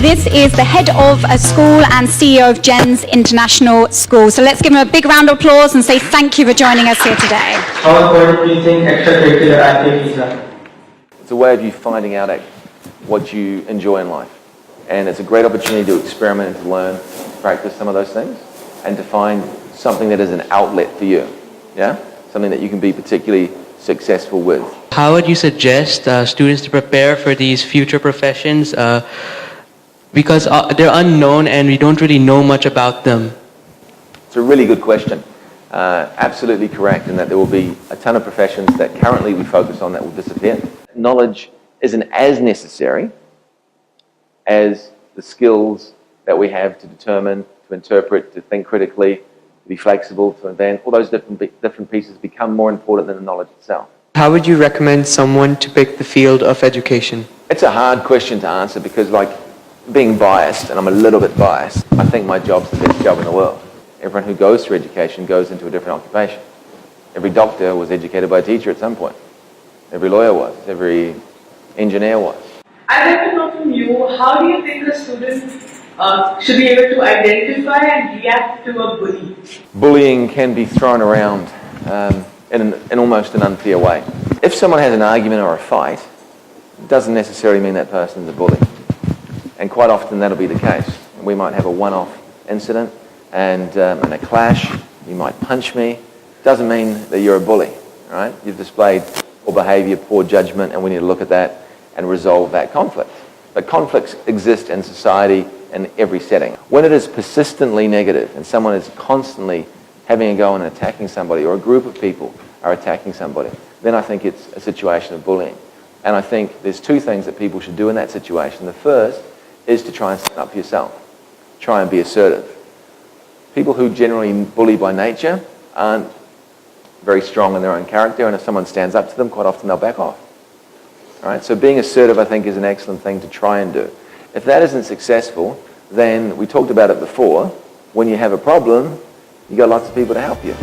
This is the head of a school and CEO of Jen's International School. So let's give him a big round of applause and say thank you for joining us here today. How important do you think extracurricular activities are? It's a way of you finding out what you enjoy in life. And it's a great opportunity to experiment and to learn, practice some of those things, and to find something that is an outlet for you. Yeah? Something that you can be particularly successful with. How would you suggest students to prepare for these future professions? Because they're unknown and we don't really know much about them. It's a really good question. Absolutely correct in that there will be a ton of professions that currently we focus on that will disappear. Knowledge isn't as necessary as the skills that we have to determine, to interpret, to think critically, to be flexible, to invent. All those different pieces become more important than the knowledge itself. How would you recommend someone to pick the field of education? It's a hard question to answer because, like, being biased, and I'm a little bit biased, I think my job's the best job in the world. Everyone who goes through education goes into a different occupation. Every doctor was educated by a teacher at some point. Every lawyer was. Every engineer was. I'd like to know from you, how do you think a student should be able to identify and react to a bully? Bullying can be thrown around in almost an unfair way. If someone has an argument or a fight, it doesn't necessarily mean that person's a bully. And quite often that'll be the case. We might have a one-off incident and a clash. You might punch me. Doesn't mean that you're a bully, right? You've displayed poor behavior, poor judgment, and we need to look at that and resolve that conflict. But conflicts exist in society in every setting. When it is persistently negative and someone is constantly having a go and attacking somebody, or a group of people are attacking somebody, then I think it's a situation of bullying. And I think there's two things that people should do in that situation. The first is to try and stand up for yourself. Try and be assertive. People who generally bully by nature aren't very strong in their own character, and if someone stands up to them, quite often they'll back off. All right? So being assertive, I think, is an excellent thing to try and do. If that isn't successful, then we talked about it before, when you have a problem, you've got lots of people to help you.